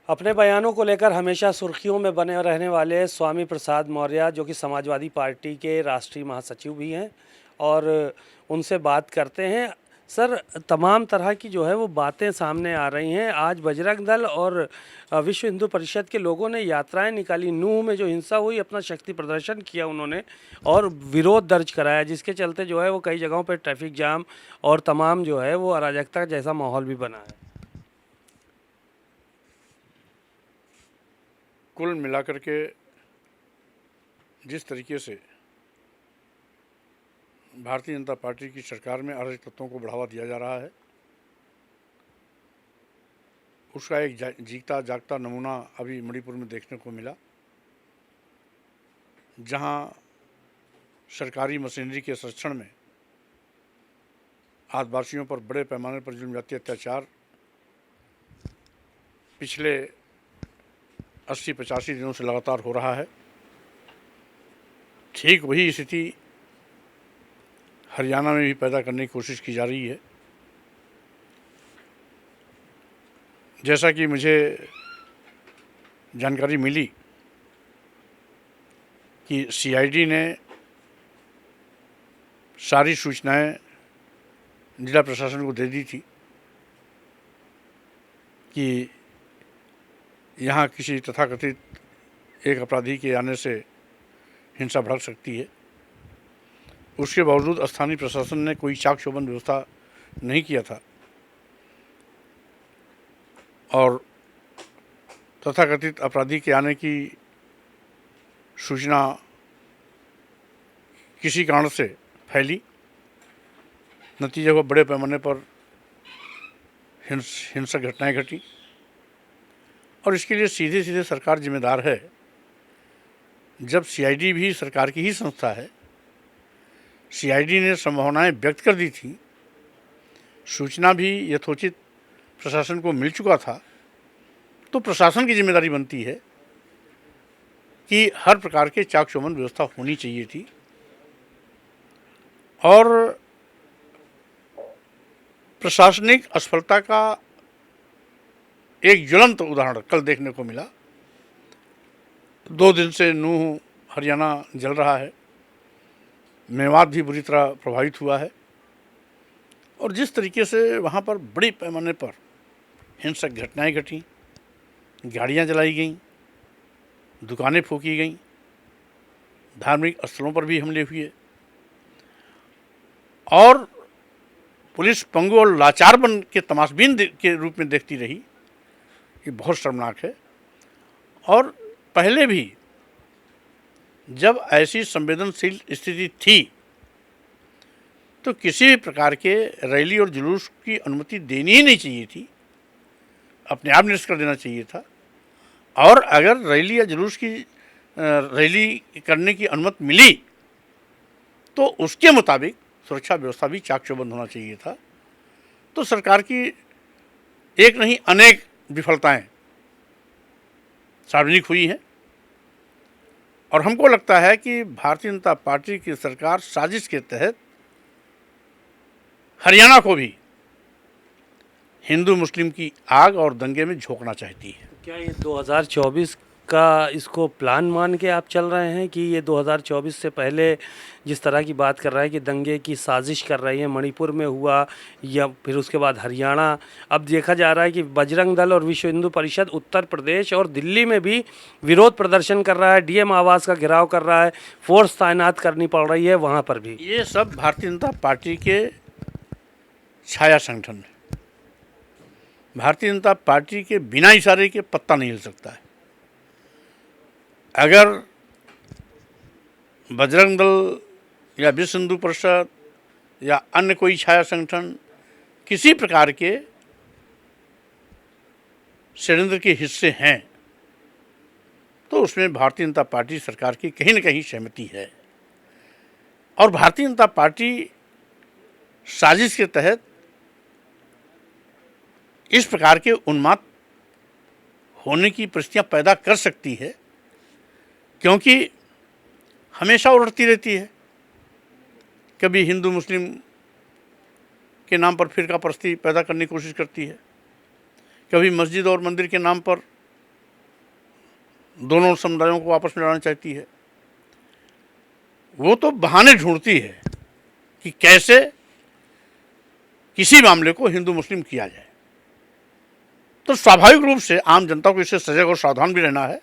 अपने बयानों को लेकर हमेशा सुर्खियों में बने रहने वाले स्वामी प्रसाद मौर्य, जो कि समाजवादी पार्टी के राष्ट्रीय महासचिव भी हैं, और उनसे बात करते हैं। सर, तमाम तरह की जो है वो बातें सामने आ रही हैं। आज बजरंग दल और विश्व हिंदू परिषद के लोगों ने यात्राएं निकाली। नूह में जो हिंसा हुई, अपना शक्ति प्रदर्शन किया उन्होंने और विरोध दर्ज कराया, जिसके चलते जो है वो कई जगहों पर ट्रैफिक जाम और तमाम जो है वो अराजकता जैसा माहौल भी बना है। कुल मिलाकर के जिस तरीके से भारतीय जनता पार्टी की सरकार में अराजक तत्वों को बढ़ावा दिया जा रहा है, उसका एक जीता जागता नमूना अभी मणिपुर में देखने को मिला, जहां सरकारी मशीनरी के संरक्षण में आदिवासियों पर बड़े पैमाने पर जुल्म-ज़्यादती अत्याचार पिछले 80-85 दिनों से लगातार हो रहा है। ठीक वही स्थिति हरियाणा में भी पैदा करने की कोशिश की जा रही है। जैसा कि मुझे जानकारी मिली कि सीआईडी ने सारी सूचनाएं जिला प्रशासन को दे दी थी कि यहाँ किसी तथाकथित एक अपराधी के आने से हिंसा भड़क सकती है। उसके बावजूद स्थानीय प्रशासन ने कोई चाक चौबंद व्यवस्था नहीं किया था और तथाकथित अपराधी के आने की सूचना किसी कारण से फैली। नतीजे हुआ बड़े पैमाने पर हिंसक घटनाएं घटी और इसके लिए सीधे सीधे सरकार जिम्मेदार है। जब सीआईडी भी सरकार की ही संस्था है, सीआईडी ने संभावनाएं व्यक्त कर दी थी, सूचना भी यथोचित प्रशासन को मिल चुका था, तो प्रशासन की जिम्मेदारी बनती है कि हर प्रकार के चाक चौबंद व्यवस्था होनी चाहिए थी। और प्रशासनिक असफलता का एक ज्वलंत उदाहरण कल देखने को मिला। 2 दिन से नूह हरियाणा जल रहा है, मेवात भी बुरी तरह प्रभावित हुआ है और जिस तरीके से वहाँ पर बड़ी पैमाने पर हिंसक घटनाएं घटी, गाड़ियाँ जलाई गईं, दुकानें फूंकी गईं, धार्मिक स्थलों पर भी हमले हुए और पुलिस पंगु और लाचार बन के तमाशबीन के रूप में देखती रही, ये बहुत शर्मनाक है। और पहले भी जब ऐसी संवेदनशील स्थिति थी तो किसी भी प्रकार के रैली और जुलूस की अनुमति देनी ही नहीं चाहिए थी, अपने आप निरस्त कर देना चाहिए था। और अगर रैली या जुलूस की रैली करने की अनुमति मिली तो उसके मुताबिक सुरक्षा व्यवस्था भी चाक चौबंद होना चाहिए था। तो सरकार की एक नहीं अनेक विफलताएं सार्वजनिक हुई हैं और हमको लगता है कि भारतीय जनता पार्टी की सरकार साजिश के तहत हरियाणा को भी हिंदू मुस्लिम की आग और दंगे में झोंकना चाहती है। क्या ये 2024 का इसको प्लान मान के आप चल रहे हैं कि ये 2024 से पहले जिस तरह की बात कर रहा है कि दंगे की साजिश कर रही है, मणिपुर में हुआ या फिर उसके बाद हरियाणा, अब देखा जा रहा है कि बजरंग दल और विश्व हिंदू परिषद उत्तर प्रदेश और दिल्ली में भी विरोध प्रदर्शन कर रहा है, डीएम आवास का घेराव कर रहा है, फोर्स तैनात करनी पड़ रही है वहाँ पर भी। ये सब भारतीय जनता पार्टी के छाया संगठन है। भारतीय जनता पार्टी के बिना इशारे के पत्ता नहीं हिल सकता है। अगर बजरंग दल या विश्व हिंदू परिषद या अन्य कोई छाया संगठन किसी प्रकार के षड्यंत्र के हिस्से हैं तो उसमें भारतीय जनता पार्टी सरकार की कहीं न कहीं सहमति है और भारतीय जनता पार्टी साजिश के तहत इस प्रकार के उन्माद होने की परिस्थितियां पैदा कर सकती है, क्योंकि हमेशा उलटती रहती है। कभी हिंदू मुस्लिम के नाम पर फिरका परस्ती पैदा करने की कोशिश करती है, कभी मस्जिद और मंदिर के नाम पर दोनों समुदायों को आपस में लड़ाना चाहती है। वो तो बहाने ढूंढती है कि कैसे किसी मामले को हिंदू मुस्लिम किया जाए। तो स्वाभाविक रूप से आम जनता को इससे सजग और सावधान भी रहना है।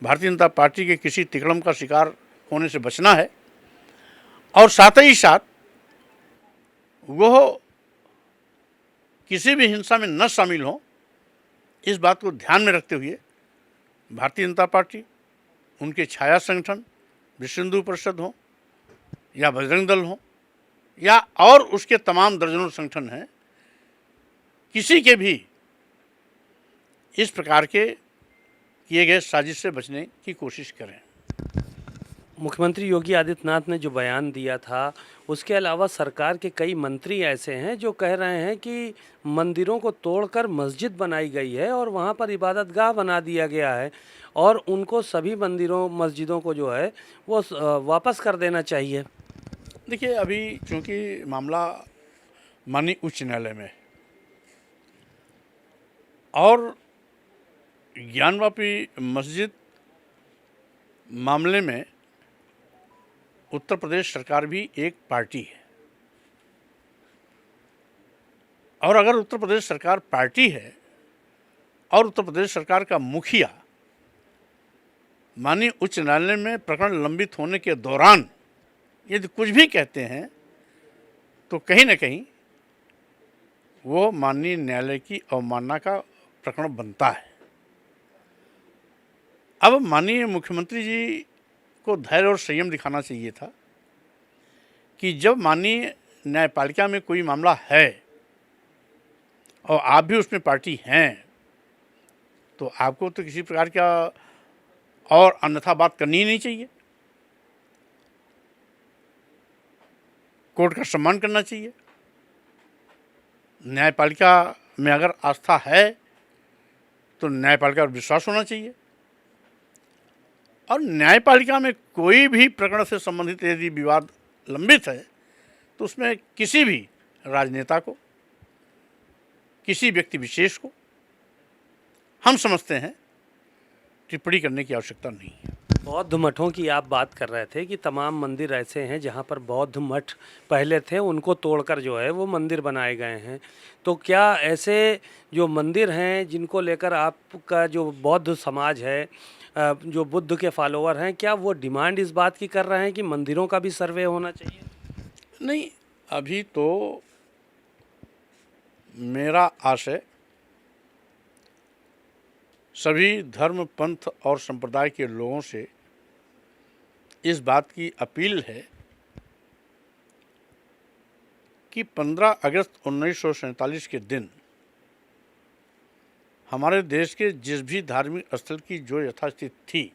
भारतीय जनता पार्टी के किसी तिकड़म का शिकार होने से बचना है और साथ ही साथ वह किसी भी हिंसा में न शामिल हो, इस बात को ध्यान में रखते हुए भारतीय जनता पार्टी, उनके छाया संगठन विश्व हिंदू परिषद हो या बजरंग दल हो या और उसके तमाम दर्जनों संगठन हैं, किसी के भी इस प्रकार के किए गए साजिश से बचने की कोशिश करें। मुख्यमंत्री योगी आदित्यनाथ ने जो बयान दिया था, उसके अलावा सरकार के कई मंत्री ऐसे हैं जो कह रहे हैं कि मंदिरों को तोड़कर मस्जिद बनाई गई है और वहाँ पर इबादतगाह बना दिया गया है और उनको सभी मंदिरों मस्जिदों को जो है वो वापस कर देना चाहिए। देखिए, अभी चूँकि मामला माननीय उच्च न्यायालय में और ज्ञानवापी मस्जिद मामले में उत्तर प्रदेश सरकार भी एक पार्टी है और अगर उत्तर प्रदेश सरकार पार्टी है और उत्तर प्रदेश सरकार का मुखिया माननीय उच्च न्यायालय में प्रकरण लंबित होने के दौरान यदि कुछ भी कहते हैं तो कहीं न कहीं वो माननीय न्यायालय की अवमानना का प्रकरण बनता है। अब माननीय मुख्यमंत्री जी को धैर्य और संयम दिखाना चाहिए था कि जब माननीय न्यायपालिका में कोई मामला है और आप भी उसमें पार्टी हैं तो आपको तो किसी प्रकार का और अन्यथा बात करनी ही नहीं चाहिए। कोर्ट का सम्मान करना चाहिए। न्यायपालिका में अगर आस्था है तो न्यायपालिका पर विश्वास होना चाहिए और न्यायपालिका में कोई भी प्रकरण से संबंधित यदि विवाद लंबित है तो उसमें किसी भी राजनेता को, किसी व्यक्ति विशेष को हम समझते हैं टिप्पणी करने की आवश्यकता नहीं है। बौद्ध मठों की आप बात कर रहे थे कि तमाम मंदिर ऐसे हैं जहां पर बौद्ध मठ पहले थे, उनको तोड़कर जो है वो मंदिर बनाए गए हैं। तो क्या ऐसे जो मंदिर हैं जिनको लेकर आपका जो बौद्ध समाज है, जो बुद्ध के फॉलोअर हैं, क्या वो डिमांड इस बात की कर रहे हैं कि मंदिरों का भी सर्वे होना चाहिए? नहीं, अभी तो मेरा आशय सभी धर्म, पंथ और संप्रदाय के लोगों से इस बात की अपील है कि 15 अगस्त 1947 के दिन हमारे देश के जिस भी धार्मिक स्थल की जो यथास्थिति थी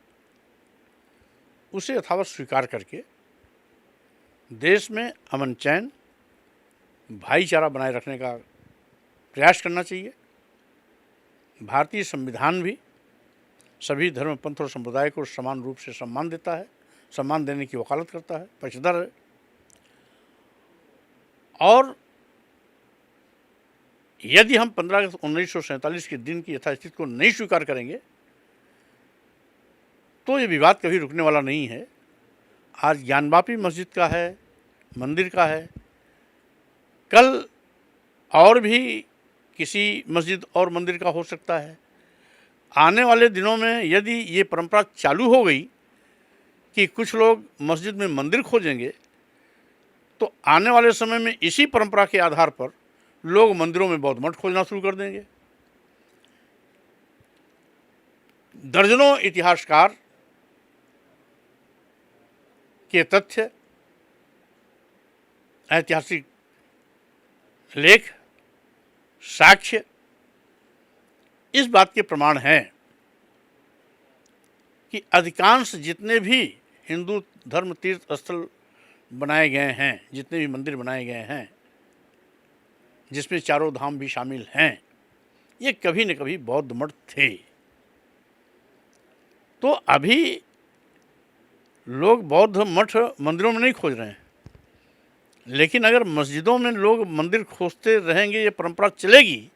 उसे यथावत स्वीकार करके देश में अमन चैन, भाईचारा बनाए रखने का प्रयास करना चाहिए। भारतीय संविधान भी सभी धर्म, पंथ और संप्रदाय को समान रूप से सम्मान देता है, सम्मान देने की वकालत करता है, पक्षधर है। और यदि हम 15 अगस्त 1947 के दिन की यथास्थिति को नहीं स्वीकार करेंगे तो ये विवाद कभी रुकने वाला नहीं है। आज ज्ञानवापी मस्जिद का है, मंदिर का है, कल और भी किसी मस्जिद और मंदिर का हो सकता है। आने वाले दिनों में यदि ये परंपरा चालू हो गई कि कुछ लोग मस्जिद में मंदिर खोजेंगे तो आने वाले समय में इसी परंपरा के आधार पर लोग मंदिरों में बौद्ध मठ खोजना शुरू कर देंगे। दर्जनों इतिहासकार के तथ्य, ऐतिहासिक लेख, साक्ष्य इस बात के प्रमाण हैं कि अधिकांश जितने भी हिंदू धर्म तीर्थ स्थल बनाए गए हैं, जितने भी मंदिर बनाए गए हैं, जिसमें चारों धाम भी शामिल हैं, ये कभी न कभी बौद्ध मठ थे। तो अभी लोग बौद्ध मठ मंदिरों में नहीं खोज रहे हैं, लेकिन अगर मस्जिदों में लोग मंदिर खोजते रहेंगे, ये परंपरा चलेगी,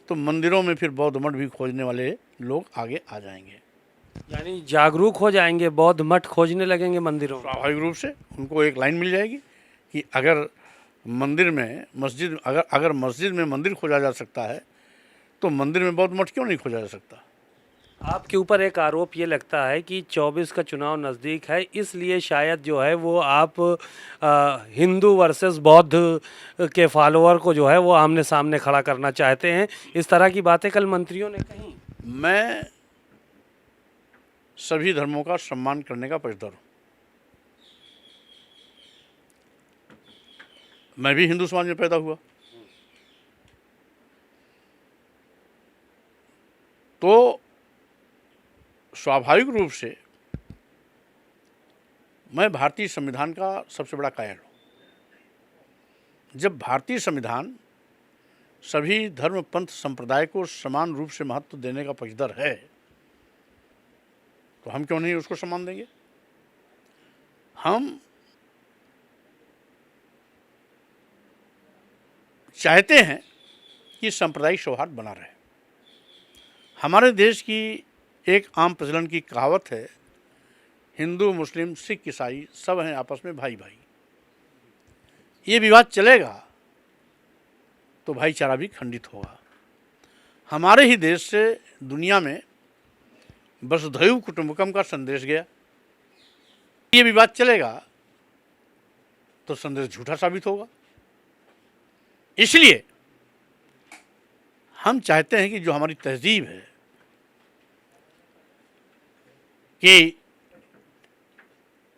तो मंदिरों में फिर बौद्ध मठ भी खोजने वाले लोग आगे आ जाएंगे। यानी जागरूक हो जाएंगे, बौद्ध मठ खोजने लगेंगे मंदिरों में। स्वाभाविक रूप से उनको एक लाइन मिल जाएगी कि अगर अगर मस्जिद में मंदिर खोजा जा सकता है तो मंदिर में बौद्ध मठ क्यों नहीं खोजा जा सकता। आपके ऊपर एक आरोप ये लगता है कि 24 का चुनाव नज़दीक है, इसलिए शायद जो है वो आप हिंदू वर्सेस बौद्ध के फॉलोअर को जो है वो आमने सामने खड़ा करना चाहते हैं। इस तरह की बातें कल मंत्रियों ने कही। मैं सभी धर्मों का सम्मान करने का पक्षधर हूँ। मैं भी हिंदू समाज में पैदा हुआ, तो स्वाभाविक रूप से मैं भारतीय संविधान का सबसे बड़ा कायल हूँ। जब भारतीय संविधान सभी धर्म पंथ संप्रदाय को समान रूप से महत्व देने का पक्षधर है तो हम क्यों नहीं उसको सम्मान देंगे। हम चाहते हैं कि सांप्रदायिक सौहार्द बना रहे। हमारे देश की एक आम प्रचलन की कहावत है, हिंदू मुस्लिम सिख ईसाई सब हैं आपस में भाई भाई। ये विवाद चलेगा तो भाईचारा भी खंडित होगा। हमारे ही देश से दुनिया में वसुधैव कुटुंबकम का संदेश गया। ये विवाद चलेगा तो संदेश झूठा साबित होगा। इसलिए हम चाहते हैं कि जो हमारी तहजीब है कि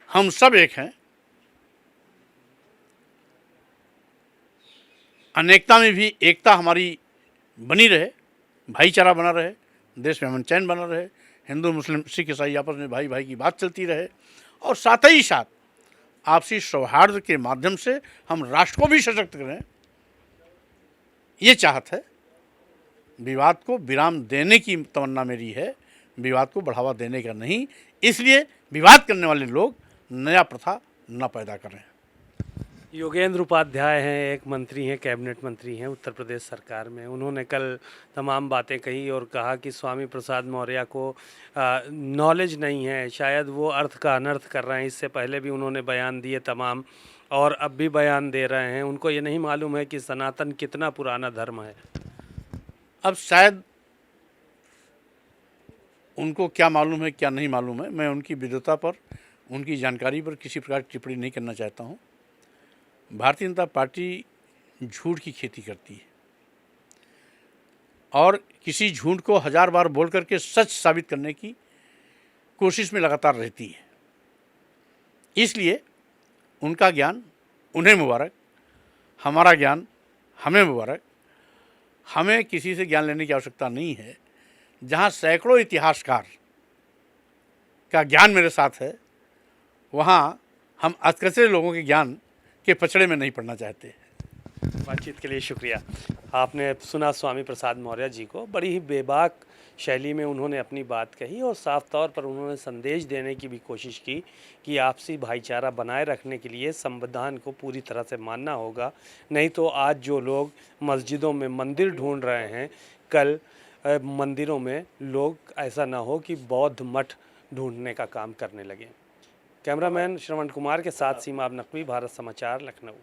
हम सब एक हैं, अनेकता में भी एकता हमारी बनी रहे, भाईचारा बना रहे, देश में अमन चैन बना रहे, हिंदू मुस्लिम सिख ईसाई आपस में भाई भाई की बात चलती रहे और साथ ही साथ आपसी सौहार्द के माध्यम से हम राष्ट्र को भी सशक्त करें। ये चाहत है। विवाद को विराम देने की तमन्ना मेरी है, विवाद को बढ़ावा देने का नहीं। इसलिए विवाद करने वाले लोग नया प्रथा न पैदा करें। योगेंद्र उपाध्याय हैं, एक मंत्री हैं, कैबिनेट मंत्री हैं उत्तर प्रदेश सरकार में। उन्होंने कल तमाम बातें कही और कहा कि स्वामी प्रसाद मौर्य को नॉलेज नहीं है, शायद वो अर्थ का अनर्थ कर रहे हैं। इससे पहले भी उन्होंने बयान दिए तमाम, और अब भी बयान दे रहे हैं। उनको ये नहीं मालूम है कि सनातन कितना पुराना धर्म है। अब शायद उनको क्या मालूम है क्या नहीं मालूम है, मैं उनकी विद्वता पर, उनकी जानकारी पर किसी प्रकार की टिप्पणी नहीं करना चाहता हूँ। भारतीय जनता पार्टी झूठ की खेती करती है और किसी झूठ को 1000 बार बोल करके सच साबित करने की कोशिश में लगातार रहती है। इसलिए उनका ज्ञान उन्हें मुबारक, हमारा ज्ञान हमें मुबारक। हमें किसी से ज्ञान लेने की आवश्यकता नहीं है। जहाँ सैकड़ों इतिहासकार का ज्ञान मेरे साथ है, वहाँ हम अतकचरे लोगों के ज्ञान के पचड़े में नहीं पड़ना चाहते। बातचीत के लिए शुक्रिया। आपने सुना स्वामी प्रसाद मौर्य जी को, बड़ी ही बेबाक शैली में उन्होंने अपनी बात कही और साफ तौर पर उन्होंने संदेश देने की भी कोशिश की कि आपसी भाईचारा बनाए रखने के लिए संविधान को पूरी तरह से मानना होगा। नहीं तो आज जो लोग मस्जिदों में मंदिर ढूंढ रहे हैं, कल मंदिरों में लोग ऐसा ना हो कि बौद्ध मठ ढूंढने का काम करने लगे। कैमरामैन श्रवण कुमार के साथ सीमा नकवी, भारत समाचार, लखनऊ।